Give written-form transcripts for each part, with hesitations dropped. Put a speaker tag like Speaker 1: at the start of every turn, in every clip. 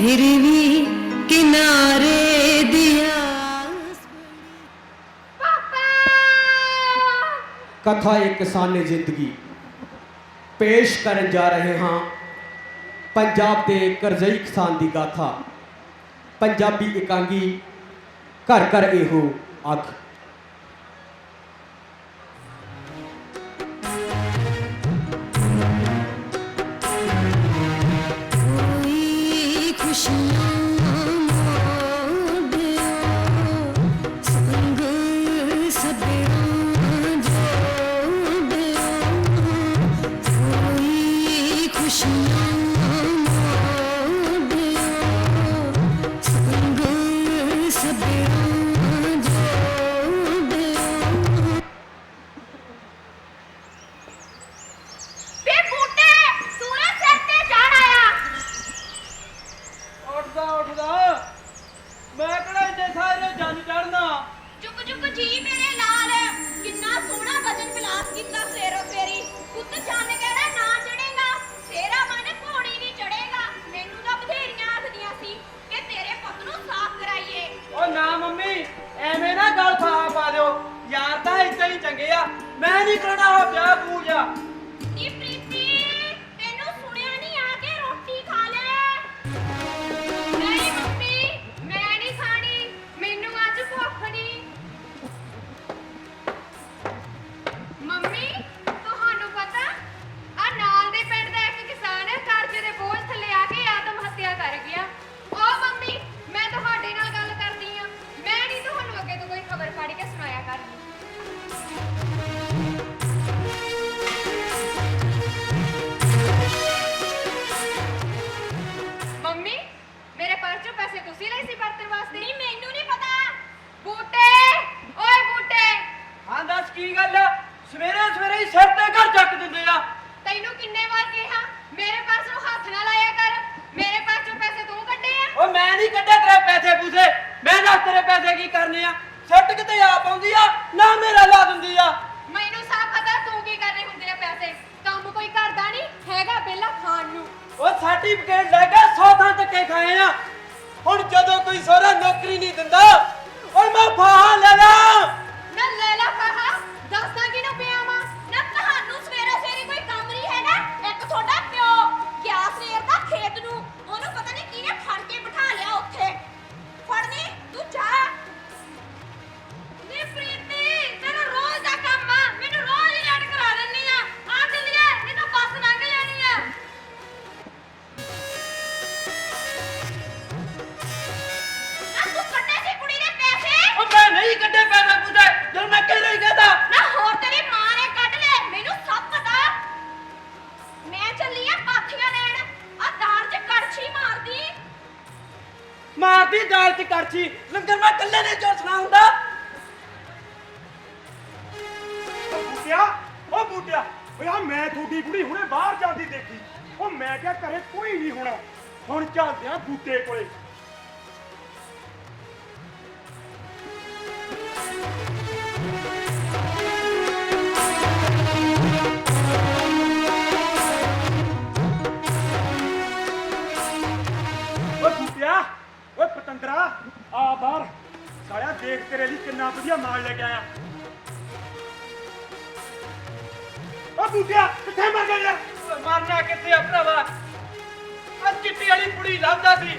Speaker 1: फिर भी किनारे दिया।
Speaker 2: कथा एक किसानी जिंदगी पेश करन जा रहे हाँ पंजाब के करजई किसान की गाथा। पंजाबी एकांगी घर घर एहो अख।
Speaker 3: मैं नहीं करना ब्याह पूजा। तेरे पैसे की करने आ सट किते आप आउंदी आ ना मेरा ला दिंदी आ।
Speaker 4: ਮੈਨੂੰ ਸਭ ਪਤਾ ਤੂੰ ਕੀ ਕਰਨੇ ਹੁੰਦੇ ਆ ਪੈਸੇ। ਕੰਮ ਕੋਈ ਕਰਦਾ ਨਹੀਂ ਹੈਗਾ ਪਹਿਲਾਂ ਖਾਣ ਨੂੰ।
Speaker 3: ਉਹ ਸਰਟੀਫਿਕੇਟ ਲੈ ਕੇ 100 ਥਾਂ ਧੱਕੇ ਖਾਏ ਆ। ਹੁਣ ਜਦੋਂ ਕੋਈ ਸਹੁਰਾ ਨੌਕਰੀ ਨਹੀਂ ਦਿੰਦਾ ਓਏ ਮੈਂ ਫਾਹਾ ਲੈ ਲਾ।
Speaker 4: ਨਾ ਲੈ ਲਾ ਫਾਹਾ ਦੱਸਾਂ ਕਿਹਨੂੰ ਪਿਆ ਵਾ। ਨਾ ਤੁਹਾਨੂੰ ਸਵੇਰੇ ਸਵੇਰੇ ਕੋਈ ਕੰਮ ਨਹੀਂ ਹੈਗਾ। ਇੱਕ ਤੁਹਾਡਾ ਪਿਓ ਗਿਆ ਸਵੇਰ ਦਾ ਖੇਤ ਨੂੰ ਉਹਨੂੰ ਪਤਾ ਨਹੀਂ ਕਿਹਨੇ ਫੜ ਕੇ ਬਿਠਾ ਲਿਆ ਉੱਥੇ। ਫੜਨੀ ਤੂੰ ਜਾ ਨੀ ਪ੍ਰੀਤੀ ਤੇਰਾ ਰੋਜ਼ ਦਾ ਕੰਮ ਆ ਮੈਨੂੰ ਰੋਜ਼ ਹੀ ਲੜ ਕਰਾ ਦਿੰਨੀ ਆ। ਆ ਚੱਲੀਏ ਨਹੀਂ ਤਾਂ ਬੱਸ ਲੰਘ ਜਾਣੀ ਆ। ਨਾ ਤੂੰ ਕੱਢੇ ਸੀ ਕੁੜੀ ਦੇ ਪੈਸੇ।
Speaker 3: ਉਹ ਮੈਂ ਨਹੀਂ ਕੱਢੇ ਪੈਸੇ ਪੁੱਛੇ ਜਦੋਂ ਮੈਂ ਕਹਿ ਕਹਤਾ
Speaker 4: ਨਾ ਹੋਰ ਤੇਰੀ ਮਾਂ ਨੇ ਕੱਢ ਲੈ ਮੈਨੂੰ ਸਭ ਪਤਾ। ਮੈਂ ਚੱਲੀ ਆ ਪਾਥੀਆਂ ਲੈਣ ਆ ਦਾਲ 'ਚ ਕੜਛੀ
Speaker 3: ਮਾਰਦੀ ਦਾਲ 'ਚ ਕੜਛੀ ਲੰਗਰ ਮੈਂ ਇਕੱਲੇ ਨੇ ਚੋਸਣਾ ਹੁੰਦਾ।
Speaker 5: ਉਹ ਬੂਟਿਆ ਓਏ ਆ ਮੈਂ ਤੁਹਾਡੀ ਕੁੜੀ ਹੁਣੇ ਬਾਹਰ ਜਾਂਦੀ ਦੇਖੀ। ਉਹ ਮੈਂ ਕਿਹਾ ਘਰੇ ਕੋਈ ਨਹੀਂ ਹੋਣਾ। ਹੁਣ ਚੱਲਦੇ ਆ ਬੂਟੇ ਕੋਲੇ। ਓਏ ਬੂਟਿਆ ਓਏ ਪਤੰਦਰਾ ਆ ਬਾਹਰ ਸਾਲਿਆ ਦੇਖ ਤੇਰੇ ਲਈ ਕਿੰਨਾ ਵਧੀਆ ਮਾਲ ਲੈ ਕੇ ਆਇਆ। ਓ ਬੂਟਿਆ ਕਿੱਥੇ ਮਰ ਗਿਆ ਯਾਰ।
Speaker 3: ਮਰਨਾ ਕਿੱਥੇ ਆ ਭਰਾਵਾ। ਆ ਚਿੱਟੀ ਵਾਲੀ ਕੁੜੀ ਲੱਭਦਾ ਸੀ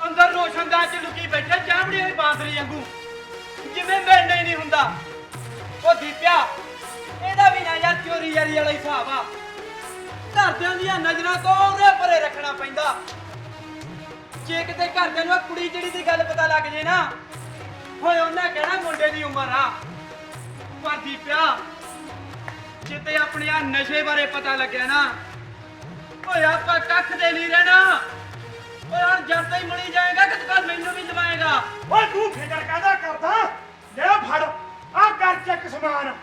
Speaker 3: ਅੰਦਰ ਰੋਸ਼ਨਦਾਨ 'ਚ ਲੁਕੀ ਬੈਠਾ ਚਾਂਬੜੀ ਵਾਲੀ ਬਾਂਸਰੀ ਵਾਂਗੂ ਜਿਵੇਂ ਮਿਲਣਾ ਹੀ ਨਹੀਂ ਹੁੰਦਾ। ਉਹ ਦੀਪਿਆ ਇਹਦਾ ਵੀ ਨਾ ਯਾਰ ਚੋਰੀ ਯਾਰੀ ਵਾਲਾ ਹਿਸਾਬ ਆ। ਘਰਦਿਆਂ ਦੀਆਂ ਨਜ਼ਰਾਂ ਤੋਂ ਉਹਦੇ ਪਰੇ ਰੱਖਣਾ ਪੈਂਦਾ। ਜੇ ਕਿਤੇ ਘਰਦਿਆਂ ਨੂੰ ਕੁੜੀ ਜਿਹੜੀ ਦੀ ਗੱਲ ਪਤਾ ਲੱਗ ਜੇ ਨਾ ਹੋਏ ਉਹਨਾਂ ਕਹਿਣਾ ਮੁੰਡੇ ਦੀ ਉਮਰ ਆ। ਪਰ ਦੀਪਿਆ ਜਿੱਤੇ ਆਪਣੇ ਆ ਨਸ਼ੇ ਬਾਰੇ ਪਤਾ ਲੱਗਿਆ ਨਾ ਓਏ ਆਪਾਂ ਕੱਖ ਦੇ ਨਹੀਂ ਰਹਿਣਾ। ਓਏ ਹੁਣ ਜਦ ਤੱਕ ਮਣੀ ਜਾਏਗਾ ਕਿ ਤੂੰ ਮੈਨੂੰ ਵੀ ਦਵਾਏਗਾ।
Speaker 5: ਓਏ ਤੂੰ ਫਿਕਰ ਕਾਹਦਾ ਕਰਦਾ। ਲੈ ਫੜ ਆ ਕਰ ਚੱਕ ਸਮਾਨ।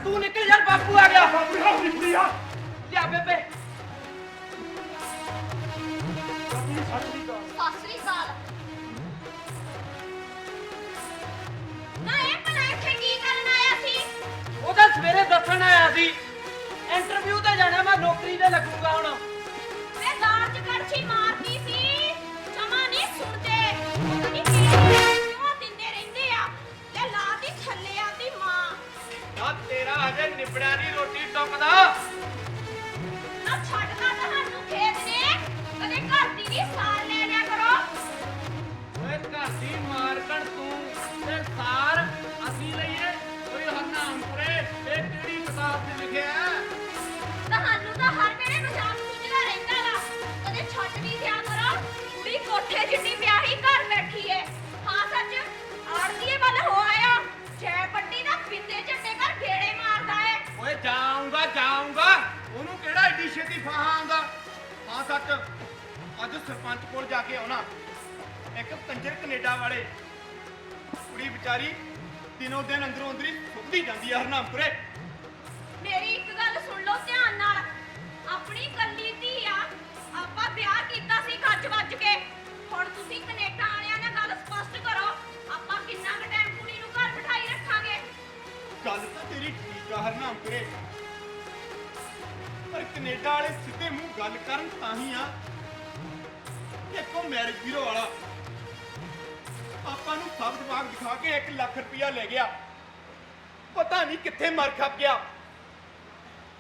Speaker 3: ਤੂੰ ਨਿਕਲ ਯਾਰ ਬਾਪੂ ਆ ਗਿਆ
Speaker 5: ਬਾਪੂ ਹੱਥ ਦੀ ਕੁੜੀ ਆ
Speaker 3: ਲਿਆ ਬੇਬੇ
Speaker 5: ਬਾਪੂ ਦੀ ਸੱਚ ਦੀ ਗੱਲ
Speaker 4: ਸਤਿ ਸ੍ਰੀ ਅਕਾਲ ਨਾ ਇਹ ਭਲਾ ਇੱਥੇ ਕੀ ਕਰਨ ਆਇਆ ਸੀ
Speaker 3: ਉਹ ਤਾਂ ਸਵੇਰੇ ਦੱਸਣ ਆਇਆ ਸੀ ਇੰਟਰਵਿਊ ਤੇ ਜਾਣਾ ਮੈਂ ਨੌਕਰੀ ਤੇ ਲੱਗੂਗਾ ਹੁਣ
Speaker 4: ਮੈਂ ਦਾੜ 'ਚ ਕੜਛੀ ਮਾਰਦੀ ਸੀ ਜਮਾ ਨਹੀਂ ਸੁਣਦੇ ਪਤਾ ਨਹੀਂ ਕਿਉਂ ਦਿੰਦੇ ਰਹਿੰਦੇ ਆ ਤੇ ਲਾਤੀ ਥੱਲੇ ਆਦੀ ਮਾਂ
Speaker 3: ਨਾ ਤੇਰਾ ਅਜੇ ਨਿਬੜਿਆ ਨਹੀਂ ਰੋਟੀ ਟੁੱਕਦਾ
Speaker 4: ਨਾ ਛੱਡਦਾ ਤੁਹਾਨੂੰ ਖੇਤ ਨੇ ਕਦੇ ਘਰ ਦੀ ਨਹੀਂ ਸਾਰ ਲੈ ਲਿਆ ਕਰੋ
Speaker 3: ਓਏ ਘਰ ਦੀ ਮਾਰਕਣ ਤੂੰ ਤੇ ਸਾਰ ਅਸੀਂ ਲਈਏ ਓਏ ਹਰਨਾਮਪੁਰੇ ਇਹ ਕਿਹੜੀ ਕਿਤਾਬ 'ਚ ਲਿਖਿਆ ਹੈ?
Speaker 4: ਤੁਹਾਨੂੰ ਤਾਂ ਹਰ ਵੇਲੇ ਮਜ਼ਾਕ ਸੁਝਦਾ ਰਹਿੰਦਾ ਵਾ ਕਦੇ ਛੱਡ ਵੀ ਦਿਆ ਕਰੋ ਕੁੜੀ ਕੋਠੇ ਜਿੱਡੀ ਵਿਆਹੀ ਘਰ ਬੈਠੀ ਏ ਹਾਂ ਸੱਚ ਆੜਦੀਏ ਵੱਲ ਹੋ ਆਇਆ ਜੈ ਪੱਟੀ ਦਾ ਬਿੰਦੇ ਝੱਟੇ ਘਰ ਫੇੜੇ ਮਾਰਦਾ ਏ
Speaker 3: ਓਏ ਜਾਊਂਗਾ ਉਹਨੂੰ ਕਿਹੜਾ ਏਡੀ ਛੇਤੀ ਫਾਹਾ ਆਉਂਦਾ ਹਾਂ ਸੱਚ ਅੱਜ ਸਰਪੰਚ ਕੋਲ ਜਾ ਕੇ ਆਉਣਾ ਇੱਕ ਕੰਜਰ ਕੈਨੇਡਾ ਵਾਲੇ ਕੁੜੀ ਵਿਚਾਰੀ ਦਿਨੋਂ ਦਿਨ ਅੰਦਰੋਂ ਅੰਦਰੀ ਸੁੱਕਦੀ ਜਾਂਦੀ ਆ ਹਰਨਾਮਪੁਰੇ
Speaker 4: ਮੇਰੀ ਇੱਕ ਗੱਲ ਸੁਣ ਲਓ ਧਿਆਨ ਨਾਲ ਆਪਣੀ ਕੱਲੀ ਧੀ ਆ ਆਪਾਂ ਵਿਆਹ ਕੀਤਾ ਸੀ ਗੱਜ ਵੱਜ ਕੇ ਹੁਣ ਤੁਸੀਂ ਕੈਨੇਡਾ ਵਾਲਿਆਂ ਨਾਲ ਗੱਲ ਸਪਸ਼ਟ ਕਰੋ ਆਪਾਂ ਕਿੰਨਾ ਕੁ ਟਾਈਮ ਕੁੜੀ ਨੂੰ ਘਰ ਬਿਠਾਈ ਰੱਖਾਂਗੇ
Speaker 3: ਗੱਲ ਤਾਂ ਤੇਰੀ ਠੀਕ ਆ ਹਰਨਾਮਪੁਰੇ ਪਰ ਕੈਨੇਡਾ ਵਾਲੇ ਸਿੱਧੇ ਮੂੰਹ ਗੱਲ ਕਰਨ ਤਾਂ ਹੀ ਆ ਇੱਕੋ ਮੈਰਿਜ ਬਿਊਰੋ ਵਾਲਾ ਆਪਾਂ ਨੂੰ ਸਭ ਦਿਮਾਗ ਦਿਖਾ ਕੇ 1 ਲੱਖ ਰੁਪਇਆ ਲੈ ਗਿਆ ਪਤਾ ਨਹੀਂ ਕਿੱਥੇ ਮਰ ਖੱਪ ਗਿਆ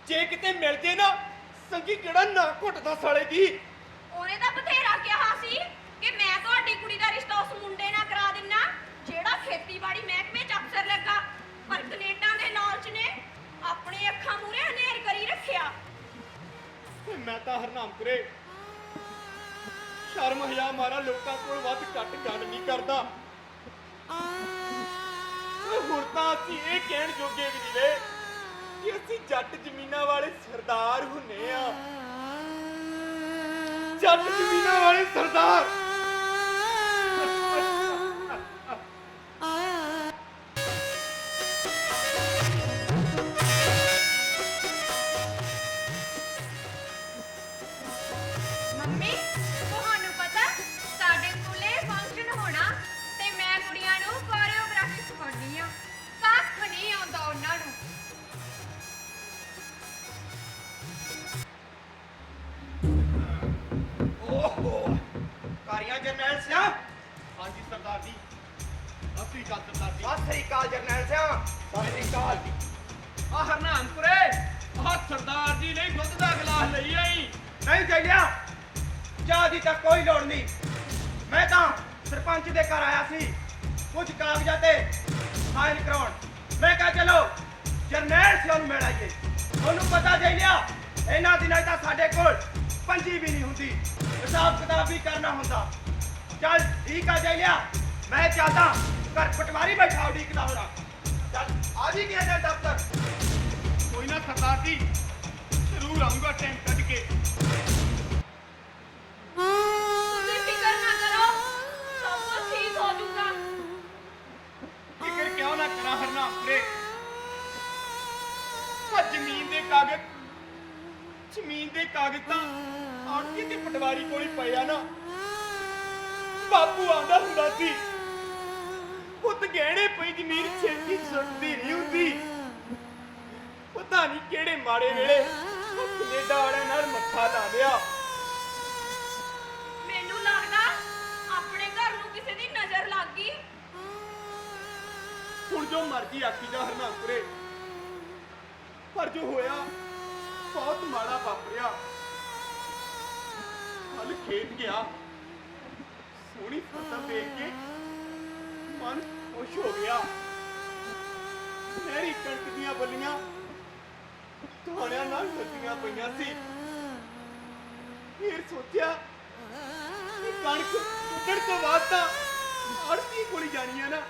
Speaker 3: ਜੇ ਕਿਤੇ ਮਿਲ ਜੇ ਨਾ ਸੰਗੀ ਕਿਹੜਾ ਨਾ ਘੁੱਟਦਾ ਸਾਲੇ ਦੀ
Speaker 4: ਉਹਨੇ ਤਾਂ ਬਥੇਰਾ ਕਿਹਾ ਸੀ ਕਿ ਮੈਂ ਤੁਹਾਡੀ ਕੁੜੀ ਦਾ ਰਿਸ਼ਤਾ ਉਸ ਮੁੰਡੇ ਨਾਲ ਕਰਾ ਦਿੰਨਾ ਜਿਹੜਾ ਖੇਤੀਬਾੜੀ ਮਹਿਕਮੇ 'ਚ ਅਫਸਰ ਲੱਗਾ ਪਰ ਕੈਨੇਡਾ ਦੇ ਲਾਲਚ ਨੇ ਆਪਣੇ ਅੱਖਾਂ ਮੂਹਰੇ ਹਨੇਰ ਕਰੀ ਰੱਖਿਆ
Speaker 3: ਤੇ ਮੈਂ ਤਾਂ ਹਰਨਾਮਪੁਰੇ ਸ਼ਰਮ ਹਿਆ ਮਾਰਾ ਲੋਕਾਂ ਕੋਲ ਵੱਧ ਘੱਟ ਗੱਲ ਨਹੀਂ ਕਰਦਾ ਓਏ ਹੁਣ ਤਾਂ ਅਸੀਂ ਇਹ ਕਹਿਣ ਜੋਗੇ ਵੀ ਨਹੀਂ ਰਹੇ ਕਿ ਅਸੀਂ ਜੱਟ ਜ਼ਮੀਨਾਂ ਵਾਲੇ ਸਰਦਾਰ ਹੁੰਨੇ ਆ ਜੱਟ ਜ਼ਮੀਨਾਂ ਵਾਲੇ ਸਰਦਾਰ
Speaker 4: ਮੰਮੀ ਤੁਹਾਨੂੰ ਪਤਾ ਸਾਡੇ ਸਕੂਲੇ ਫੰਕਸ਼ਨ ਹੋਣਾ ਤੇ ਮੈਂ ਕੁੜੀਆਂ ਨੂੰ ਕੋਰੀਓਗ੍ਰਾਫੀ ਸਿਖਾਉਣੀ ਆ ਕੱਖ ਨਹੀਂ ਆਉਂਦਾ ਉਹਨਾਂ ਨੂੰ
Speaker 3: ਓਹੋ ਕਾਰੀਆਂ ਜਰਨੈਲ ਸਿਆ ਹਾਂਜੀ ਸਰਦਾਰ ਜੀ ਅਸਲੀ ਗੱਲ ਸਰਦਾਰ ਜੀ
Speaker 6: ਸਤਿ ਸ੍ਰੀ ਅਕਾਲ ਜਰਨੈਲ ਸਿੰਘ
Speaker 3: ਸਤਿ ਸ੍ਰੀ ਅਕਾਲ ਜੀ ਆ ਹਰਨਾਮਪੁਰੇ ਆਹ ਸਰਦਾਰ ਜੀ ਲਈ ਦੁੱਧ ਦਾ ਗਲਾਸ ਲਈ ਆਈ
Speaker 6: ਨਹੀਂ ਜਈਆ ਚਾਹ ਦੀ ਤਾਂ ਕੋਈ ਲੋੜ ਨਹੀਂ ਮੈਂ ਤਾਂ ਸਰਪੰਚ ਦੇ ਘਰ ਆਇਆ ਸੀ ਕੁਝ ਕਾਗਜ਼ਾਂ ਤੇ ਸਾਈਨ ਕਰਾਉਣ ਮੈਂ ਕਿਹਾ ਚਲੋ ਜਰਨੈਲ ਸਿੰਘ ਨੂੰ ਮਿਲ ਆਈਏ ਤੁਹਾਨੂੰ ਪਤਾ ਜਈਆ ਇਹਨਾਂ ਦਿਨਾਂ 'ਚ ਤਾਂ ਸਾਡੇ ਕੋਲ ਪੰਜੀ ਵੀ ਨਹੀਂ ਹੁੰਦੀ ਹਿਸਾਬ ਕਿਤਾਬ ਵੀ ਕਰਨਾ ਹੁੰਦਾ ਚੱਲ ਠੀਕ ਆ ਜਈਆ ਮੈਂ ਚਾਹਤਾ ਘਰ ਪਟਵਾਰੀ ਬੈਠਾ ਉਡੀਕਦਾ ਹੋਣਾ ਚੱਲ ਆ ਜੀ ਗਿਆ ਜੇ ਦਫ਼ਤਰ
Speaker 3: ਕੋਈ ਨਾ ਸਰਦਾਰ ਜੀ ਜ਼ਰੂਰ ਆਉਂਗਾ ਟਾਈਮ ਕੱਢ ਕੇ
Speaker 4: ਤੁਸੀਂ ਫਿਕਰ ਨਾ ਕਰੋ ਸਭ ਕੁਝ ਠੀਕ ਹੋ ਜਾਊਗਾ
Speaker 3: ਫਿਕਰ ਕਿਉਂ ਨਾ ਕਰਾਂ ਹਰਨਾਮਪੁਰੇ ਆ ਜ਼ਮੀਨ ਦੇ ਕਾਗਜ਼ ਤਾਂ ਆੜਤੀ ਤੇ ਪਟਵਾਰੀ ਕੋਲ ਹੀ ਪਏ ਆ ਨਾ ਬਾਪੂ ਆਉਂਦਾ ਹੁੰਦਾ ਸੀ ਪੁੱਤ ਗਹਿਣੇ ਪਈ ਜ਼ਮੀਨ ਛੇਤੀ ਸੁੱਟਦੀ ਨਹੀਂ ਹੁੰਦੀ ਪਤਾ ਨਹੀਂ ਕਿਹੜੇ ਮਾੜੇ ਵੇਲੇ ਉਹ ਕੈਨੇਡਾ ਵਾਲਿਆਂ ਨਾਲ ਮੱਥਾ ਲਾ ਲਿਆ
Speaker 4: ਮੈਨੂੰ ਲੱਗਦਾ ਆਪਣੇ ਘਰ ਨੂੰ ਕਿਸੇ ਦੀ ਨਜ਼ਰ ਲੱਗ ਗਈ
Speaker 3: ਹੁਣ ਜੋ ਮਰਜ਼ੀ ਆਖੀ ਜਾ ਹਰਨਾਮਪੁਰੇ ਪਰ ਜੋ ਹੋਇਆ ਬਹੁਤ ਮਾੜਾ ਵਾਪਰਿਆ ਕੱਲ ਖੇਤ ਗਿਆ ਸੋਹਣੀ ਫਸਲ ਦੇਖ ਕੇ ਮਨ ਖੁਸ਼ ਹੋ ਗਿਆ ਮੇਰੀ ਕਣਕ ਦੀਆਂ ਬੱਲੀਆਂ ਧਾਣਿਆਂ ਨਾਲ ਲੱਦੀਆਂ ਪਈਆਂ ਸੀ ਫਿਰ ਸੋਚਿਆ ਕਿ ਕਣਕ ਉੱਧਰ ਤੋਂ ਬਾਅਦ ਤਾਂ ਆੜਤੀ ਕੋਲ ਹੀ ਜਾਣੀ ਹੈ ਨਾ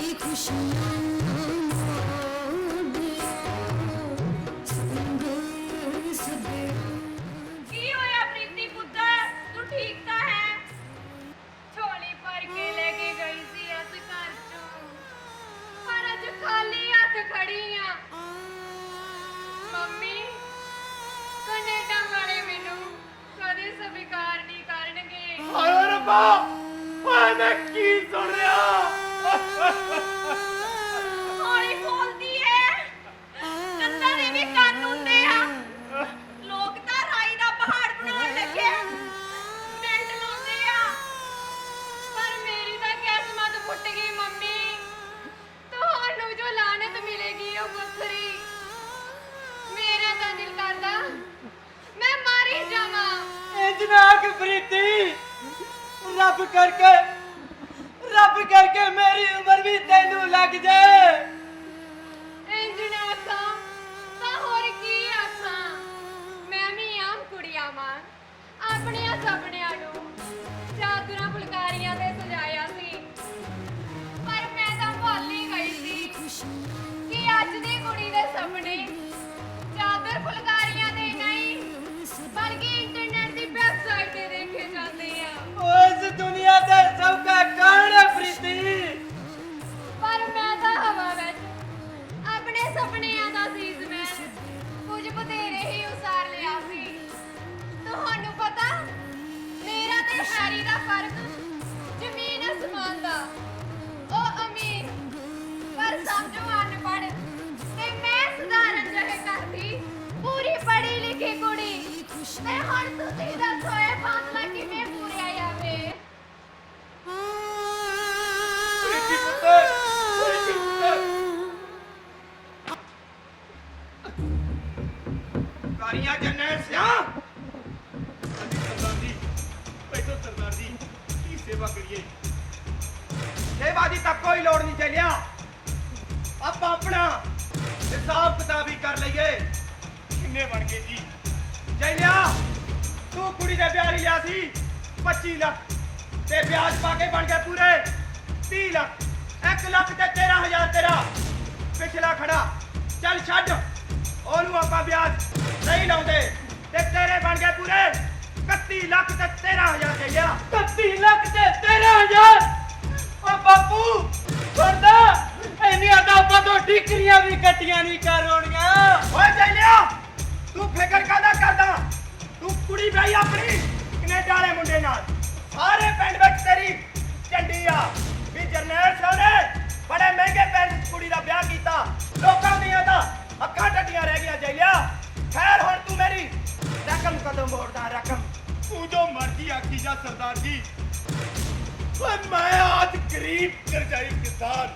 Speaker 1: कोई खुशियाँ मोड़ियों
Speaker 5: ਰੱਬਾ ਓਏ ਮੈਂ ਕੀ ਸੁਣ ਰਿਹਾ
Speaker 4: ਹੌਲੀ ਬੋਲਦੀ ਹੈ ਕੰਨਾਂ ਦੇ ਵੀ ਕੰਨ ਹੁੰਦੇ ਆ ਲੋਕ ਤਾਂ ਰਾਈ ਦਾ ਪਹਾੜ ਬਣਾਉਣ ਲੱਗੇ ਮਿੰਟ ਲਾਉਂਦੇ ਆ ਪਰ ਮੇਰੀ ਤਾਂ ਕਿਸਮਤ ਫੁੱਟ ਗਈ ਮੰਮੀ ਤੁਹਾਨੂੰ ਜੋ ਲਾਨਤ ਮਿਲੇਗੀ ਉਹ ਵੱਖਰੀ ਮੇਰਾ ਤਾਂ ਦਿਲ ਕਰਦਾ ਮੈਂ ਮਰ ਹੀ ਜਾਵਾਂ
Speaker 3: ਇੰਜਨਾਕ ਪ੍ਰੀਤੀ ਰੱਬ ਕਰਕੇ ਮੇਰੀ ਉਮਰ ਵੀ ਤੈਨੂੰ ਲੱਗ ਜਾਏ
Speaker 4: ਇੰਜਣਾ ਆਖਾਂ ਤਾਂ ਹੋਰ ਕੀ ਆਖਾਂ ਮੈਂ ਵੀ ਆਮ ਕੁੜੀਆਂ ਵਾਂ ਆਪਣਿਆਂ ਸੁਪਨਿਆਂ ਨੂੰ ਚਾਦਰਾਂ ਫੁਲਕਾਰੀਆਂ ਤੇ ਸਜਾਇਆ ਸੀ ਪਰ ਮੈਂ ਤਾਂ ਭੁੱਲ ਹੀ ਗਈ ਸੀ ਕਿ ਅੱਜ ਦੀ ਕੁੜੀ ਦੇ ਸੁਪਨੇ ਚਾਦਰ ਫੁਲਕਾਰੀਆਂ ਦੇ ਨਹੀਂ ਬਲਕਿ ਇੰਟਰਨੈਟ ਦੀ ਵੈਬਸਾਈਟ ਤੇ ਦੇਖੇ ਜਾਂਦੇ ਆ
Speaker 3: ਉਸ ਦੁਨੀਆ ਤੇ ਸਭ ਦਾ ਕੌਣ ਹੈ ਪ੍ਰੀਤੀ
Speaker 4: ਪਰ ਮੈਂ ਤਾਂ ਹਵਾ ਵਿੱਚ ਆਪਣੇ ਸੁਪਨਿਆਂ ਦਾ ਸੀਸ ਮੈਂ ਕੁਝ ਬਥੇਰੇ ਹੀ ਉਸਾਰ ਲਿਆ ਸੀ ਤੁਹਾਨੂੰ ਪਤਾ ਮੇਰਾ ਤੇ ਹੈਰੀ ਦਾ ਫਰਕ ਜ਼ਮੀਨ ਅਸਮਾਨ ਦਾ ਉਹ ਅਮੀਰ ਪਰ ਸਮਝੋ ਅਨਪੜ੍ਹ ਤੇ ਮੈਂ ਸਧਾਰਨ ਜਿਹੇ ਕਰਦੀ ਪੂਰੀ ਪੜ੍ਹੀ ਲਿਖੀ ਕੁੜੀ ਤੇ ਹੁਣ ਤੁਸੀਂ ਦੱਸੋ ਇਹ ਫਾਸਲਾ ਕਿਵੇਂ ਪੂਰਿਆ ਜਾਵੇ
Speaker 5: ਪ੍ਰੀਤੀ ਪੁੱਤਰ ਪ੍ਰੀਤੀ ਪੁੱਤਰ
Speaker 6: ਕਾਰੀਆਂ ਜਨਰਲ ਸਿਆ
Speaker 5: ਸਰਦਾਰ ਜੀ ਬੈਠੋ ਸਰਦਾਰ ਜੀ ਕੀ ਸੇਵਾ ਕਰੀਏ
Speaker 6: ਸੇਵਾ ਦੀ ਤਾਂ ਕੋਈ ਲੋੜ ਨਹੀਂ ਚੱਲਿਆ ਆਪਾਂ ਆਪਣਾ ਹਿਸਾਬ ਕਿਤਾਬ ਹੀ ਕਰ ਲਈਏ
Speaker 5: ਕਿੰਨੇ ਬਣ ਗਏ ਜੀ
Speaker 6: ਜੈਲਿਆ ਤੂੰ ਕੁੜੀ ਦੇ ਵਿਆਹ ਲਈ ਲਿਆ ਸੀ 25 ਲੱਖ ਤੇ ਵਿਆਜ ਪਾ ਕੇ ਬਣ ਗਏ ਪੂਰੇ 30 ਲੱਖ 1 ਲੱਖ ਤੇ 13000 ਤੇਰਾ ਪਿਛਲਾ ਖੜਾ ਚੱਲ ਛੱਡ ਉਹਨੂੰ ਆਪਾਂ ਵਿਆਜ ਨਹੀਂ ਲਾਉਂਦੇ ਤੇ ਤੇਰੇ ਬਣ ਗਏ ਪੂਰੇ 31 ਲੱਖ ਤੇ 13000 ਜੈਲਿਆ
Speaker 3: 31 ਲੱਖ ਤੇ 13000 ਓ ਬਾਪੂ ਸੁਣਦਾ ਇੰਨੀਆਂ ਤਾਂ ਆਪਾਂ ਤੋਂ ਠੀਕਰੀਆਂ ਵੀ ਕੱਟੀਆਂ ਨਹੀਂ ਕਰ ਹੋਣੀਆਂ
Speaker 6: ਓਏ ਜੈਲਿਆ ਤੂੰ ਫਿਕਰ ਕਾਹਦਾ ਕਰਦਾ ਤੂੰ ਕੁੜੀ ਵਿਆਹੀ ਆਪਣੀ ਕੈਨੇਡਾ ਵਾਲੇ ਮੁੰਡੇ ਨਾਲ ਸਾਰੇ ਪਿੰਡ ਵਿੱਚ ਤੇਰੀ ਝੰਡੀ ਆ ਵੀ ਜਰਨੈਲ ਸਿੰਘ ਨੇ ਬੜੇ ਮਹਿੰਗੇ ਪਿੰਡ 'ਚ ਕੁੜੀ ਦਾ ਵਿਆਹ ਕੀਤਾ ਲੋਕਾਂ ਦੀਆਂ ਤਾਂ ਅੱਖਾਂ ਟੱਟੀਆਂ ਰਹਿ ਗਈਆਂ ਜੈਲਿਆ ਖੈਰ ਹੁਣ ਤੂੰ ਮੇਰੀ ਰਕਮ ਕਦੋਂ ਮੋੜਦਾ ਰਕਮ
Speaker 5: ਤੂੰ ਜੋ ਮਰਜ਼ੀ ਆਖੀ ਜਾ ਸਰਦਾਰ ਜੀ ਓਏ ਮੈਂ ਆਜ ਗਰੀਬ ਕਰਜ਼ਾਈ ਕਿਸਾਨ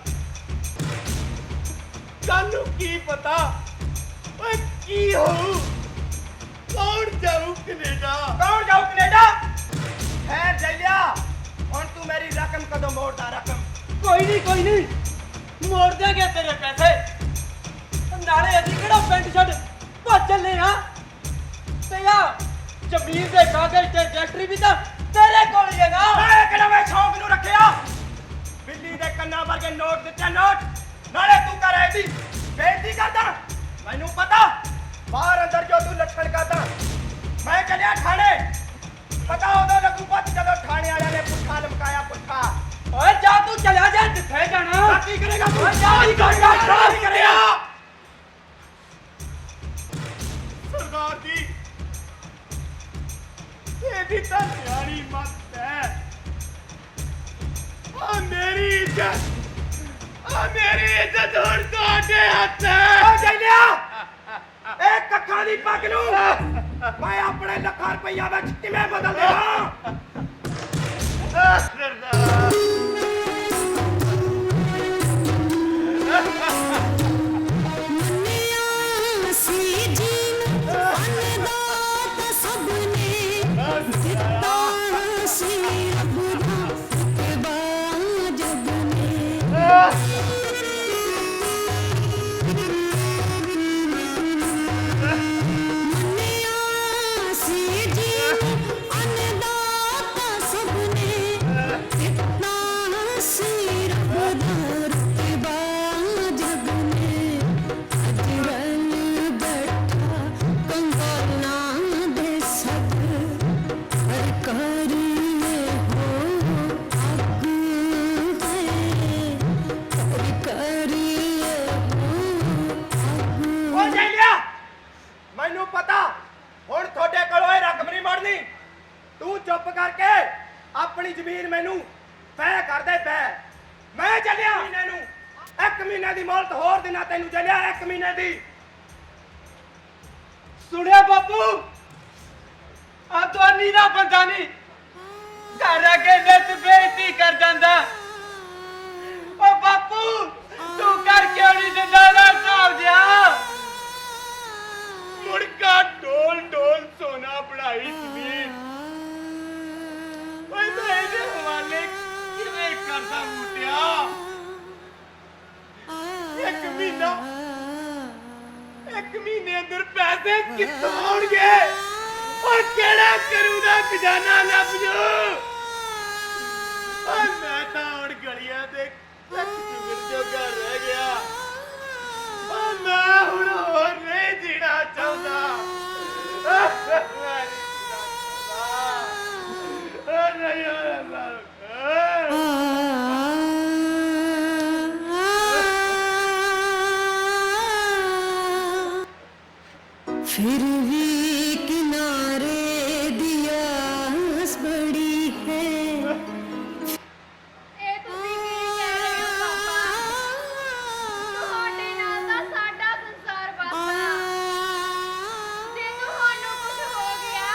Speaker 5: ਸਾਨੂੰ ਕੀ ਪਤਾ ਓਏ ਕੀ ਹੋਊ ਕੌਣ ਜਾਊ ਕੈਨੇਡਾ
Speaker 6: ਕੌਣ ਜਾਊ ਕੈਨੇਡਾ ਖੈਰ ਜੈਲਿਆ ਹੁਣ ਤੂੰ ਮੇਰੀ ਰਕਮ ਕਦੋਂ ਮੋੜਦਾ ਰਕਮ
Speaker 3: ਕੋਈ ਨਹੀਂ ਮੋੜ ਦਿਆਂਗੇ ਤੇਰੇ ਪੈਸੇ ਨਾਲੇ ਅਸੀਂ ਕਿਹੜਾ ਪਿੰਡ ਛੱਡ ਭੱਜ ਚੱਲੇ ਆ ਤੇ ਆ ਜ਼ਮੀਨ ਦੇ ਕਾਗਜ਼ ਤੇ ਰਜਿਸਟਰੀ ਵੀ ਤਾਂ ਤੇਰੇ ਕੋਲ ਹੀ ਹੈਗਾ
Speaker 6: ਮੈਂ ਕਿਹੜਾ ਮੈਂ ਸ਼ੌਂਕ ਨੂੰ ਰੱਖਿਆ ਬਿੱਲੀ ਦੇ ਕੰਨਾਂ ਵਰਗੇ ਨੋਟ ਦਿੱਤੇ ਨੋਟ ਨਾਲੇ ਤੂੰ ਕਰ ਐਦੀ ਬੇਇੱਜ਼ਤੀ ਕਰਦਾ ਮੈਨੂੰ ਪਤਾ ਬਾਹਰ ਅੰਦਰ ਜੋ ਤੂੰ ਲੱਛਣ ਕਰਦਾ ਮੈਂ ਚੱਲਿਆ ਥਾਣੇ ਪਤਾ ਉਦੋਂ ਲੱਗੂ ਪਤ ਜਦੋਂ ਥਾਣੇ ਵਾਲਿਆਂ ਨੇ ਪੁੱਠਾ ਲਮਕਾਇਆ ਪੁੱਠਾ
Speaker 3: ਓਏ ਜਾ ਤੂੰ ਚਲਿਆ ਜਾ ਜਿੱਥੇ ਜਾਣਾ
Speaker 6: ਕੀ ਕਰੇਗਾ ਤੂੰ
Speaker 3: ਓਏ ਜਾ
Speaker 6: ਕੀ ਕਰੇਗਾ ਕੀ ਕਰੇਗਾ
Speaker 5: ਸਰਦਾਰ ਜੀ ਇਹਦੀ ਤਾਂ ਸਿਆਣੀ ਮੱਤ ਹੈ ਆ ਮੇਰੀ ਇੱਜ਼ਤ ਹੁਣ ਤੁਹਾਡੇ ਹੱਥ ਹੈ
Speaker 6: ਓ ਜੈਲਿਆ ਇਹ ਕੱਖਾਂ ਦੀ ਪੱਗ ਨੂੰ ਮੈਂ ਆਪਣੇ ਲੱਖਾਂ ਰੁਪਈਆ ਵਿੱਚ ਕਿਵੇਂ ਬਦਲ ਦੇਵਾਂ
Speaker 5: ਸਰਦਾਰ
Speaker 1: ਮੰਨਿਆ ਸੀ ਜੀਨ ਅੰਨਦਾਤਾ ਸਭ ਨੇ ਦਿੱਤਾ ਸੀ ਰੱਬ ਦਾ ਫਤਵਾ ਜਗ ਨੇ ਮੰਨਿਆ ਸੀ ਜੀਨ ਅੰਨਦਾਤਾ ਸਭ ਨੇ ਦਿੱਤਾ ਸੀ ਰੱਬ ਦਾ ਫਤਵਾ ਜਗ ਨੇ ਅਜਰਲ ਬੈਠਾ ਕੰਗਾਲਾਂ ਦੇ ਸਭ ਹਰ ਕਰੀਏ ਹੋ ਆਗੂ ਹੈ ਹਰ ਕਰੀਏ ਹੋ ਆਗੂ
Speaker 6: ਓ ਜੈਲਿਆ ਮੈਨੂੰ ਪਤਾ ਹੁਣ ਤੁਹਾਡੇ ਕੋਲੋਂ ਇਹ ਰਕਮ ਨਹੀਂ ਮੋੜਨੀ ਤੂੰ ਚੁੱਪ ਕਰਕੇ ਆਪਣੀ ਜ਼ਮੀਨ ਮੈਨੂੰ ਪੈ ਕਰਦੇ ਪੈ। ਮੈਂ ਚੱਲਿਆ ਮਹੀਨੇ ਨੂੰ 1 ਮਹੀਨੇ ਦੀ ਮੌਲਤ ਹੋਰ ਦਿਨਾਂ ਤੈਨੂੰ ਚੱਲਿਆ 1 ਮਹੀਨੇ ਦੀ।
Speaker 3: ਸੁਣਿਆ ਬਾਪੂ ਆ ਦਵਾਨੀ ਦਾ ਬੰਦਾ ਨਹੀਂ ਘਰ ਅੱਗੇ ਨਿੱਤ ਬੇਇੱਜ਼ਤੀ ਕਰ ਜਾਂਦਾ। ਓ ਬਾਪੂ ਤੂੰ ਕਰ ਕਿਉਂ ਨਹੀਂ ਦਿੰਦਾ ਨਾ ਸਾਹਿਬ ਜਿਆ
Speaker 5: ਮੁੜਕਾ ਢੋਲ ਢੋਲ ਸੋਨਾ ਬਣਾਈ ਜ਼ਮੀਨ। ਓਏ ਮੈਂ ਇਹਦੇ ਹਵਾਲੇ ਕਿਵੇਂ ਕਰਦਾ ਮੁੱਟਿਆ। 1 ਮਹੀਨੇ ਅੰਦਰ ਪੈਸੇ ਕਿੱਥੋਂ ਆਉਣਗੇ। ਓਏ ਕਿਹੜਾ ਕਰੂਗਾ ਖਜ਼ਾਨਾ ਲੱਭ ਜੂ। ਓਏ ਮੈਂ ਤਾਂ ਹੁਣ ਗਲੀਆਂ ਦੇ ਕੱਚ ਚੁਗਣ ਜੋਗਾ ਰਹਿ ਗਿਆ। ਓਏ ਮੈਂ ਹੁਣ ਹੋਰ ਨਹੀਂ ਜੀਣਾ ਚਾਹੁੰਦਾ। ਨਹੀਂ
Speaker 1: फिर भी किनारे दिया बड़ी है
Speaker 4: ਇਹ ਤੁਸੀਂ ਕੀ ਕਹਿ ਰਹੇ ਹੋ ਪਾਪਾ? ਤੁਹਾਡੇ ਨਾਲ ਤਾਂ ਸਾਡਾ ਸੰਸਾਰ ਵਸਦਾ। ਜੇ ਤੁਹਾਨੂੰ ਕੁਝ ਹੋ ਗਿਆ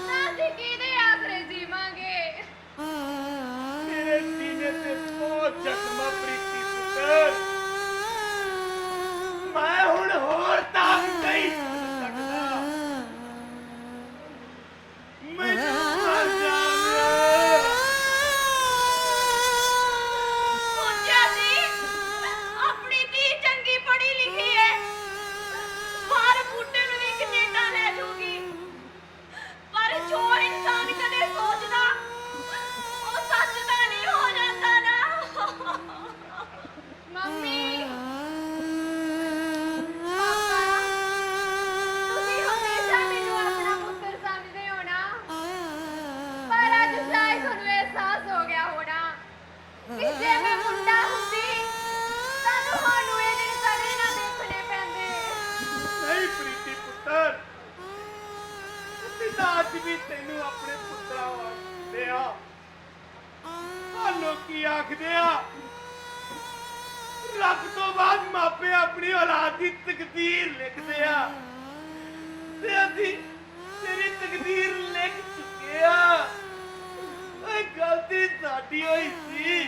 Speaker 4: ਤਾਂ ਅਸੀਂ ਕਿਹਦੇ ਆਸਰੇ ਜੀਵਾਂਗੇ?
Speaker 5: ਮੇਰੇ ਸੀਨੇ ਤੇ ਬਹੁਤ ਜ਼ਖਮਾਂ ਪ੍ਰੀਤੀ ਪੁੱਤਰ। ਮੈਂ ਹੁਣ ਹੋਰ ਤਾਕ ਨਹੀਂ ਸਕਦਾ। ਮੈਨੂੰ ਮਰ ਜਾਣਾ।
Speaker 4: ਸੋਚਿਆ ਸੀ ਆਪਣੀ ਧੀ ਚੰਗੀ ਪੜ੍ਹੀ ਲਿਖੀ ਹੈ ਹਰ ਬੂਟੇ ਨੂੰ ਵੀ ਕੈਨੇਡਾ ਲੈ ਜਾਊਗੀ। ਪਰ ਜੋ ਇਨਸਾਨ ਕਦੇ ਸੋਚਦਾ ਉਹ ਸੱਚ ਤਾਂ ਨਹੀਂ ਹੋ ਜਾਂਦਾ ਨਾ। ਮੰਮੀ ਪਾਪਾ ਤੁਸੀਂ ਹਮੇਸ਼ਾ ਮੈਨੂੰ ਆਪਣਾ ਪੁੱਤਰ ਸਮਝਦੇ ਹੋ ਨਾ। ਪਰ ਅੱਜ ਸ਼ਾਇਦ ਤੁਹਾਨੂੰ ਅਹਿਸਾਸ ਹੋ ਗਿਆ ਹੋਣਾ ਕਿ ਜੇ ਮੈਂ ਮੁੰਡਾ ਹੁੰਦੀ ਤਾਂ ਤੁਹਾਨੂੰ ਇਹ ਦਿਨ ਕਦੇ ਨਾ ਦੇਖਣੇ ਪੈਂਦੇ।
Speaker 5: ਨਹੀਂ ਪ੍ਰੀਤੀ ਪੁੱਤਰ। ਪਿਤਾ ਅੱਜ ਵੀ ਤੈਨੂੰ ਆਪਣੇ ਪੁੱਤਰਾਂ ਵਾਂਗਦੇ ਆ। ਆ ਲੋਕੀ ਆਖਦੇ ਆ ਰੱਬ ਤੋਂ ਬਾਅਦ ਮਾਪੇ ਆਪਣੀ ਔਲਾਦ ਦੀ ਤਕਦੀਰ ਲਿਖਦੇ ਆ ਤੇ ਅਸੀਂ ਤੇਰੀ ਤਕਦੀਰ ਲਿਖ ਚੁੱਕੇ ਆ। ਓਏ ਗਲਤੀ ਸਾਡੀ ਹੋਈ ਸੀ।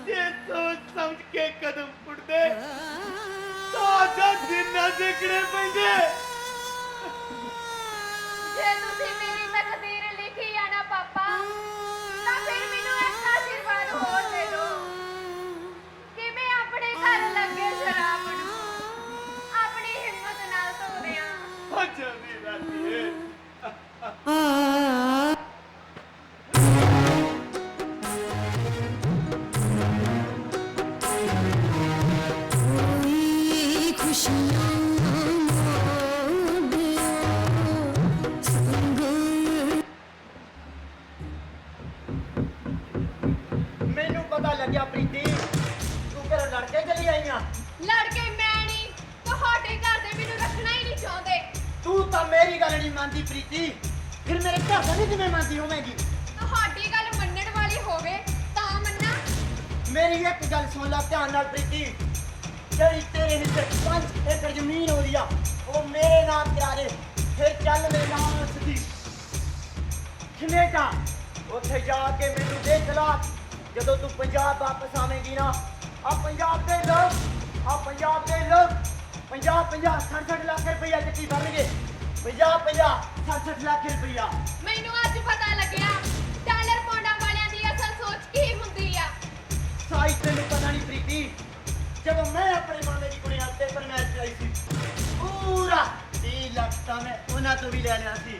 Speaker 5: ਜੇ ਸੋਚ ਸਮਝ ਕੇ ਕਦਮ ਪੁੱਟਦੇ ਤਾਂ ਅੱਜ ਦਿਨ ਨਾ ਦੇਖਣੇ ਪੈਂਦੇ।
Speaker 4: ਜੇ ਤੁਸੀਂ ਮੇਰੀ ਤਕਦੀਰ ਲਿਖੀ ਆ ਨਾ ਪਾਪਾ ਤਾਂ ਫਿਰ ਮੈਨੂੰ ਇੱਕ ਆਸ਼ੀਰਵਾਦ ਹੋਰ ਦੇ ਦਿਓ ਕਿ ਮੈਂ ਆਪਣੇ ਘਰ ਲੱਗੇ ਸ਼ਰਾਬ ਨੂੰ ਆਪਣੀ ਹਿੰਮਤ ਨਾਲ ਧੋ ਦਿਆਂ।
Speaker 5: ਹੋ ਜਲਦੀ ਰਾਤੀਏ।
Speaker 1: कोई खुशियाँ मोड़ संग
Speaker 6: ਮੈਨੂੰ ਪਤਾ ਲੱਗਿਆ ਪ੍ਰੀਤੀ ਤੂੰ ਘਰੋਂ ਲੜ ਕੇ ਚਲੀ ਆਈ ਆ।
Speaker 4: ਲੜ ਕੇ ਮੈਂ ਨਹੀਂ ਤੁਹਾਡੇ ਘਰ ਦੇ ਮੈਨੂੰ ਰੱਖਣਾ ਹੀ ਨਹੀਂ ਚਾਹੁੰਦੇ।
Speaker 6: ਤੂੰ ਤਾਂ ਮੇਰੀ ਗੱਲ ਨਹੀਂ ਮੰਨਦੀ ਪ੍ਰੀਤੀ। ਫਿਰ ਮੇਰੇ ਘਰ ਦਾ ਨਹੀਂ ਕਿਵੇਂ ਮੰਨਦੀ ਹੋਵੇਂਗੀ।
Speaker 4: ਤੁਹਾਡੀ ਗੱਲ ਮੰਨਣ ਵਾਲੀ ਹੋਵੇ ਤਾਂ ਮੰਨਾਂ।
Speaker 6: ਮੇਰੀ ਇੱਕ ਗੱਲ ਸੁਣ ਲੈ ਧਿਆਨ ਨਾਲ ਪ੍ਰੀਤੀ। ਜਿਹੜੀ ਤੇਰੇ ਹਿੱਸੇ 5 ਏਕੜ ਜ਼ਮੀਨ ਹੋ ਰਹੀ ਆ ਉਹ ਮੇਰੇ ਨਾਮ ਕਰਾ ਦੇ। ਫਿਰ ਚੱਲ ਮੇਰੇ ਨਾਲ ਸਿੱਧੀ ਕੈਨੇਡਾ। ਉੱਥੇ ਜਾ ਕੇ ਮੈਨੂੰ ਦੇ ਚਲਾ। ਜਦੋਂ ਤੂੰ ਪੰਜਾਬ ਵਾਪਸ ਆਵੇਂਗੀ ਨਾ ਆ ਪੰਜਾਬ ਦੇ ਲੋਕ 50 60 ਲੱਖ ਰੁਪਈਆ ਚੱਕੀ ਬਣਨਗੇ। 50 60 ਲੱਖ ਰੁਪਈਆ।
Speaker 4: ਮੈਨੂੰ ਅੱਜ ਪਤਾ ਲੱਗਿਆ ਡਾਲਰ ਪੌਂਡਾਂ ਵਾਲਿਆਂ ਦੀ ਅਸਲ ਸੋਚ ਕੀ ਹੁੰਦੀ ਆ।
Speaker 6: ਸਾਈ ਤੈਨੂੰ ਪਤਾ ਨਹੀਂ ਪ੍ਰੀਤੀ। ਜਦੋਂ ਮੈਂ ਆਪਣੇ ਮਾਮੇ ਦੀ ਕੁੜੀ ਨਾਲ ਪੇਪਰ ਮੈਚ ਆਈ ਸੀ ਪੂਰਾ 30 ਲੱਖ ਤਾਂ ਮੈਂ ਉਹਨਾਂ ਤੋਂ ਵੀ ਲੈ ਲਿਆ ਸੀ।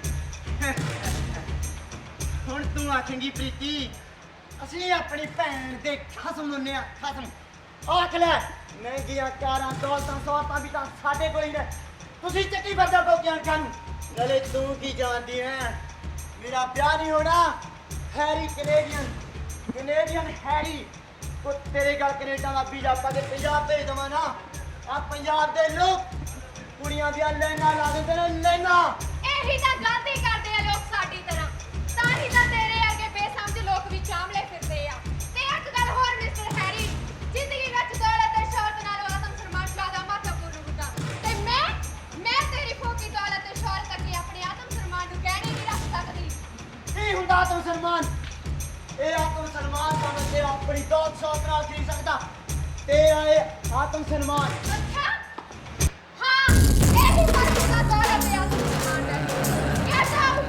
Speaker 6: ਹੁਣ ਤੂੰ ਆਖੇਂਗੀ ਪ੍ਰੀਤੀ ਅਸੀਂ ਆਪਣੀ ਭੈਣ ਦੇ ਖਸਮ ਹੁੰਨੇ ਆ। ਖਸਮ ਆਖ ਲੈ ਮਹਿੰਗੀਆਂ ਕਾਰਾਂ ਦੌਲਤਾਂ ਸੌਤਾਂ ਵੀ ਤਾਂ ਸਾਡੇ ਕੋਲ ਹੀ ਨੇ। ਤੁਸੀਂ ਚੱਕੀ ਵਰਦਾ ਬੋਕਿਆਂ ਨੂੰ। ਨਾਲੇ ਤੂੰ ਕੀ ਜਾਣਦੀ ਹੈ ਮੇਰਾ ਵਿਆਹ ਨਹੀਂ ਹੋਣਾ। ਹੈਰੀ ਕੈਨੇਡੀਅਨ ਹੈਰੀ ਉਹ ਤੇਰੇ ਗੱਲ ਕੈਨੇਡਾ ਦਾ ਵੀਜ਼ਾ ਪਾ ਕੇ ਪੰਜਾਬ ਭੇਜ ਦੇਵਾਂ ਨਾ। ਆ ਪੰਜਾਬ ਦੇ ਲੋਕ ਕੁੜੀਆਂ ਦੀਆਂ ਲੈਣਾ ਲਾ ਦਿੰਦੇ ਨੇ ਲੈਣਾ।
Speaker 4: ਇਹੀ ਤਾਂ ਗਲਤੀ ਕਰਦੇ ਆ ਲੋਕ ਸਾਡੀ ਤਰ੍ਹਾਂ। ਤਾਂ ਹੀ ਤਾਂ ਤੇਰੇ ਅੱਗੇ
Speaker 7: ਆਤਮ ਸਨਮਾਨ ਤਾਂ ਤੇ ਆਪਣੀ ਦੌਲਤ ਸ਼ੌਕ ਨਾਲ ਖਰੀਦ ਸਕਦਾ ਤੇਰਾ ਇਹ ਆਤਮ ਸਨਮਾਨ
Speaker 4: ਅੱਛਾ ਹਾਂ ਇਹੀ ਮਰਦ ਦਾ ਦੌਲਤ ਤੇ ਆਤਮ ਸਨਮਾਨ ਹੈ ਇਹ ਜਾਓ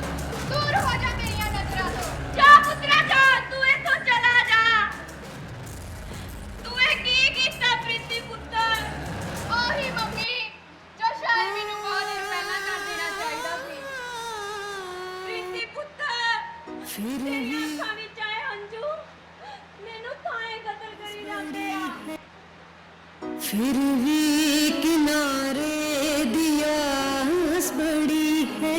Speaker 4: ਦੂਰ ਹੋ ਜਾ ਮੇਰੀਆਂ ਨਜ਼ਰਾਂ ਤੋਂ ਜਾ ਪੁੱਤਰਾ ਜਾ ਤੂੰ ਇੱਥੋਂ ਚਲਾ ਜਾ ਤੂੰ ਇਹ ਕੀ ਕੀਤਾ ਪ੍ਰੀਤੀ ਪੁੱਤਰ ਉਹੀ ਮੰਮੀ ਜੋ ਸ਼ਾਇਦ ਮੈਨੂੰ ਬਹੁਤ ਦੇਰ ਪਹਿਲਾਂ ਕਰ ਦੇਣਾ ਚਾਹੀਦਾ ਸੀ ਪ੍ਰੀਤੀ ਪੁੱਤਰ
Speaker 1: फिर
Speaker 4: ਤੇਰੀਆਂ
Speaker 1: भी
Speaker 4: ਅੱਖਾਂ ਵਿੱਚ ਆਏ ਹੰਝੂ ਮੈਨੂੰ ਤਾਏ ਕਤਲ ਕਰੀ ਜਾਂਦੇ ਆ
Speaker 1: फिर भी किनारे दियास बड़ी है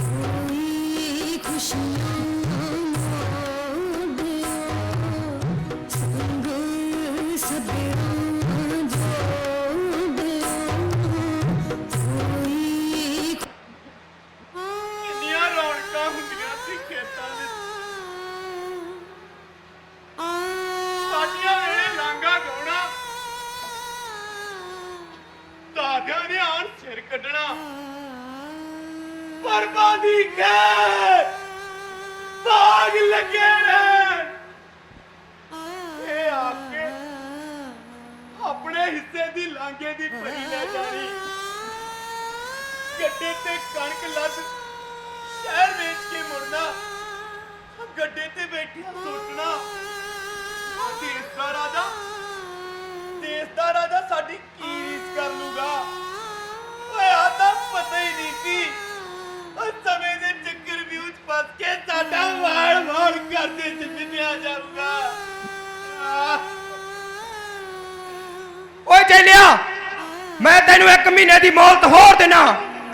Speaker 1: कोई खुशियाँ मोड़ संग सदियाँ जोड़ कोई
Speaker 5: ਕਿੰਨੀਆਂ ਰੌਣਕਾਂ ਹੁੰਦੀਆਂ ਸੀ ਖੇਤਾਂ ਵਿੱਚ ਸਾਡੀਆਂ ਵੇਲੇ ਲਾਂਗਾ ਗਾਉਣਾ ਦਾਦਿਆਂ ਨੇ ਆਣ ਸਿਰ ਕੱਢਣਾ ਬਰਬਾਦੀ ਕੇ ਬਾਗ ਲੱਗੇ ਨੇ ਇਹ ਆ ਕੇ ਆਪਣੇ ਹਿੱਸੇ ਦੀ ਲਾਂਗੇ ਦੀ ਪਰੀ ਲੈ ਜਾਣੀ ਗੱਡੇ ਤੇ ਕਣਕ ਲੱਦ ਸ਼ਹਿਰ ਵੇਚ ਕੇ ਮੁੜਨਾ ਗੱਡੇ ਤੇ ਬੈਠਿਆ ਸੋਚਣਾ ਦੇਸ਼ ਦਾ ਰਾਜਾ ਸਾਡੀ ਕੀ ਰੀਸ ਕਰ ਲੂਗਾ ਓਏ ਆ ਤਾਂ ਪਤਾ ਹੀ ਨਹੀਂ ਸੀ ਉਹ ਸਮੇਂ ਦੇ ਚੱਕਰ ਵੀ ਉੱਚ ਫਸ ਕੇ ਸਾਡਾ ਵਾਲ ਕਰਦੇ ਜਿੰਨਿਆ ਜਾਊਗਾ
Speaker 6: ਓਏ ਚੇਲਿਆ ਮੈਂ ਤੈਨੂੰ 1 ਮਹੀਨੇ ਦੀ ਮੌਲਤ ਹੋਰ ਦੇਣਾ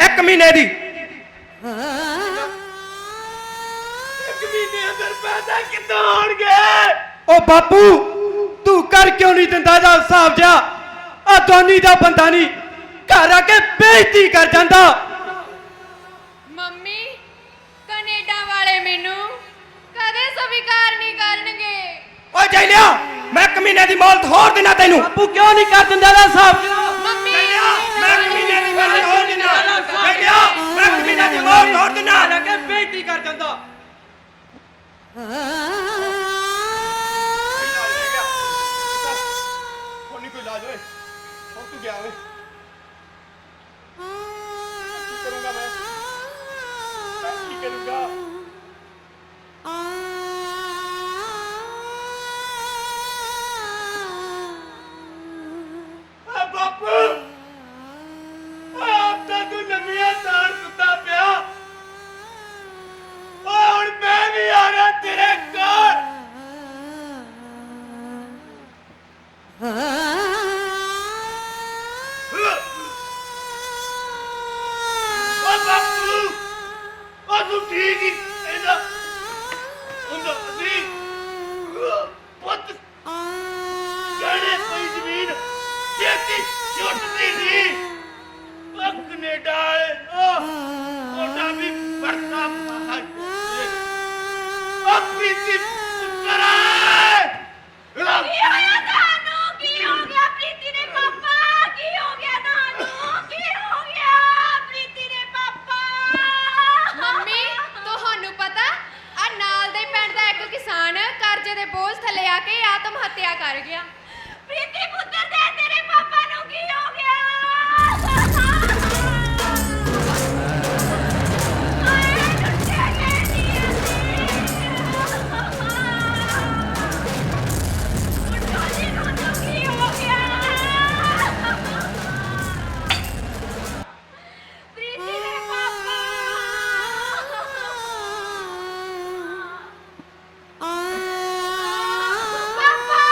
Speaker 6: 1 ਮਹੀਨੇ ਦੀ
Speaker 5: ਇੱਕ ਮਹੀਨੇ ਅੰਦਰ ਪੈਦਾ ਕਿੱਦਾਂ ਆਉਣਗੇ
Speaker 2: ਓ ਬਾਪੂ ਤੂੰ ਕਰ ਕਿਉਂ ਨਹੀਂ ਦਿੰਦਾ ਦਾ ਹਿਸਾਬ ਜਾ ਆ ਦੋਨੀ ਦਾ ਬੰਦਾ ਨਹੀਂ ਘਰ ਆ ਕੇ ਬੇਇੱਜ਼ਤੀ ਕਰ ਜਾਂਦਾ
Speaker 4: ਮੰਮੀ ਕੈਨੇਡਾ ਵਾਲੇ ਮੈਨੂੰ ਕਦੇ ਸਵੀਕਾਰ ਨਹੀਂ ਕਰਨਗੇ
Speaker 6: ਓਏ ਚੇਲਿਆ ਮੈਂ 1 ਮਹੀਨੇ ਦੀ ਮੌਲਤ ਹੋਰ ਦੇਣਾ ਤੈਨੂੰ
Speaker 2: ਬਾਪੂ ਕਿਉਂ ਨਹੀਂ ਕਰ ਦਿੰਦਾ ਦਾ ਹਿਸਾਬ
Speaker 4: ਮੰਮੀ
Speaker 6: ਮੈਂ 1 ਮਹੀਨੇ ਦੀ ਮੌਲਤ ਹੋਰ ਦੇਣਾ ਚੇਲਿਆ ਮੈਂ 1 ਮਹੀਨੇ ਦੀ ਮੌਲਤ ਹੋਰ ਦੇਣਾ
Speaker 2: ਘਰ ਆ ਕੇ ਬੇਇੱਜ਼ਤੀ ਕਰ ਜਾਂਦਾ
Speaker 5: ਹੁਣ ਨਹੀਂ ਕੋਈ ਇਲਾਜ ਹੋਏ ਹੁਣ ਤੂੰ ਗਿਆ ਓਏ ਕੀ ਕਰੂੰਗਾ ਮੈਂ ਕੀ ਕਰੂੰਗਾ ਆ ਬਾਪੂ ਆਪ ਤਾਂ ਤੂੰ ਲੰਮੀਆਂ ਤਾਰ ਸੁੱਤਾ ਪਿਆ ਓਏ ਹੁਣ ਮੈਂ ਵੀ ਆ ਰਿਹਾ ਤੇਰੇ ਘਰ ਓ ਬਾਪੂ ਓ ਤੂੰ ਠੀਕ ਹੀ ਇਹਦਾ ਹੁੰਦਾ ਸੀ ਪੁੱਤ ਜਿਹੜੇ ਕੋਈ ਜ਼ਮੀਨ ਛੇਤੀ ਛੁੱਟਦੀ ਸੀ ਉਹ ਕੈਨੇਡਾ ਵਾਲੇ ਉਹਦਾ ਵੀ ਵਰਤਾ ਪ੍ਰੀਤੀ ਪੁੱਤਰਾ
Speaker 4: ਕੀ ਹੋਇਆ ਤੁਹਾਨੂੰ ਕੀ ਹੋ ਗਿਆ ਪ੍ਰੀਤੀ ਦੇ ਪਾਪਾ ਕੀ ਹੋ ਗਿਆ ਤੁਹਾਨੂੰ ਕੀ ਹੋ ਗਿਆ ਪ੍ਰੀਤੀ ਦੇ ਪਾਪਾ ਮੰਮੀ ਤੁਹਾਨੂੰ ਪਤਾ ਆ ਨਾਲ ਦੇ ਪਿੰਡ ਦਾ ਇੱਕ ਕਿਸਾਨ ਕਰਜ਼ੇ ਦੇ ਬੋਝ ਥੱਲੇ ਆ ਕੇ ਆਤਮ ਹੱਤਿਆ ਕਰ ਗਿਆ ਪ੍ਰੀਤੀ ਪੁੱਤਰ ਦੇ ਤੇਰੇ ਪਾਪਾ ਨੂੰ ਕੀ ਹੋ ਗਿਆ ਆਏ ਟੁੱਟੇ ਗਏ ਜੀ ਅਸੀਂ ਨੂੰ ਕੀ ਹੋ ਗਿਆ ਪ੍ਰੀਤੀ ਦੇ ਪਾਪਾ ਪਾਪਾ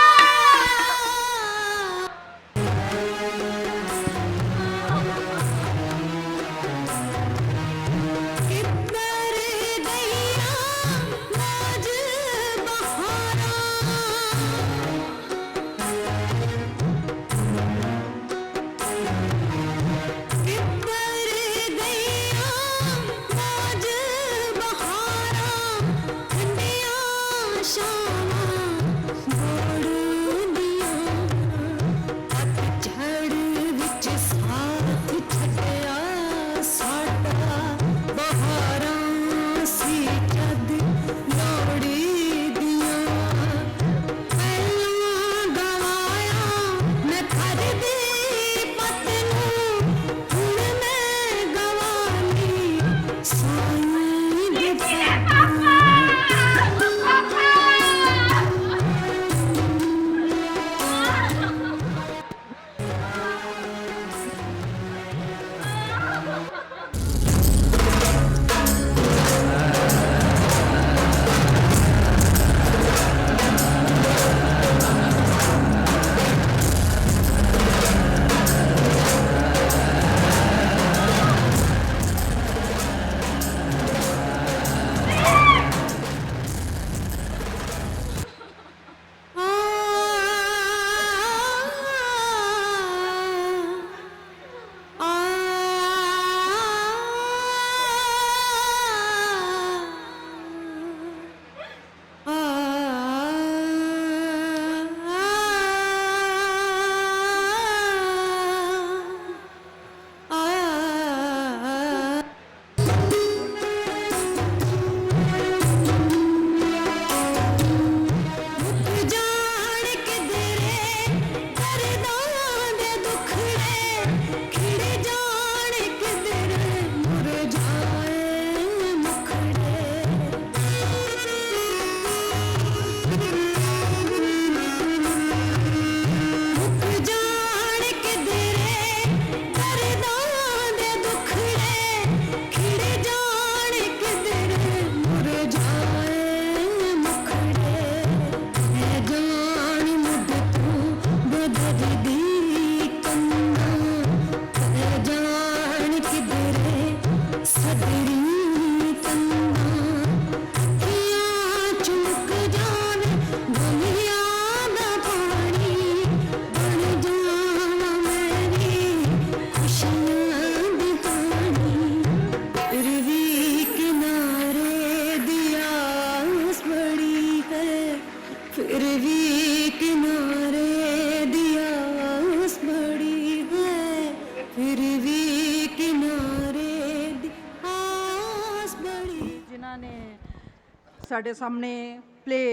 Speaker 8: ਸਾਡੇ ਸਾਹਮਣੇ ਪਲੇ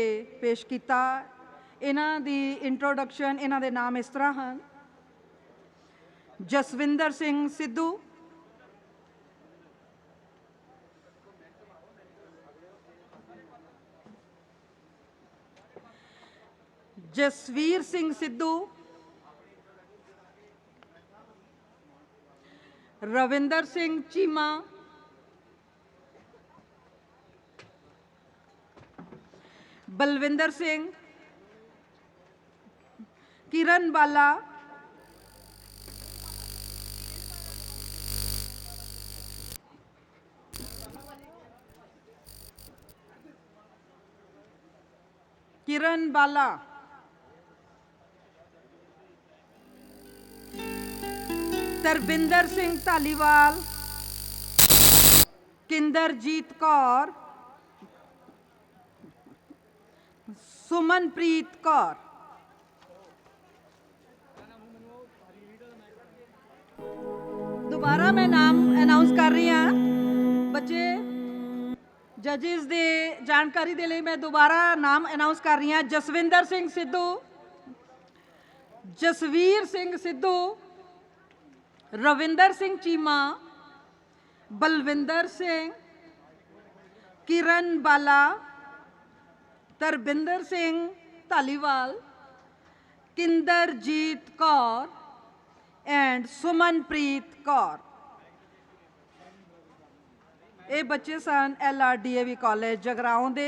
Speaker 8: ਪੇਸ਼ ਕੀਤਾ। ਇਹਨਾਂ ਦੀ ਇੰਟਰੋਡਕਸ਼ਨ, ਇਹਨਾਂ ਦੇ ਨਾਮ ਇਸ ਤਰ੍ਹਾਂ ਹਨ: ਜਸਵਿੰਦਰ ਸਿੰਘ ਸਿੱਧੂ, ਜਸਵੀਰ ਸਿੰਘ ਸਿੱਧੂ, ਰਵਿੰਦਰ ਸਿੰਘ ਚੀਮਾ, ਬਲਵਿੰਦਰ ਸਿੰਘ, ਕਿਰਨ ਬਾਲਾ, ਕਿਰਨ ਬਾਲਾ, ਤਰਬਿੰਦਰ ਸਿੰਘ ਧਾਲੀਵਾਲ, ਕਿੰਦਰਜੀਤ ਕੌਰ, ਸੁਮਨਪ੍ਰੀਤ ਕੌਰ। दोबारा मैं नाम अनाउंस कर रही हाँ बच्चे। जजिस दे जानकारी दे लिए मैं दोबारा नाम अनाउंस कर रही हाँ। जसविंदर सिंह सिद्धू, जसवीर सिंह सिद्धू, रविंदर सिंह चीमा, बलविंदर सिंह, किरण बाला, तरबिंदर सिंह धालीवाल, किंदरजीत कौर एंड सुमनप्रीत कौर। ये बच्चे सन LRDAV कॉलेज जगराओं दे।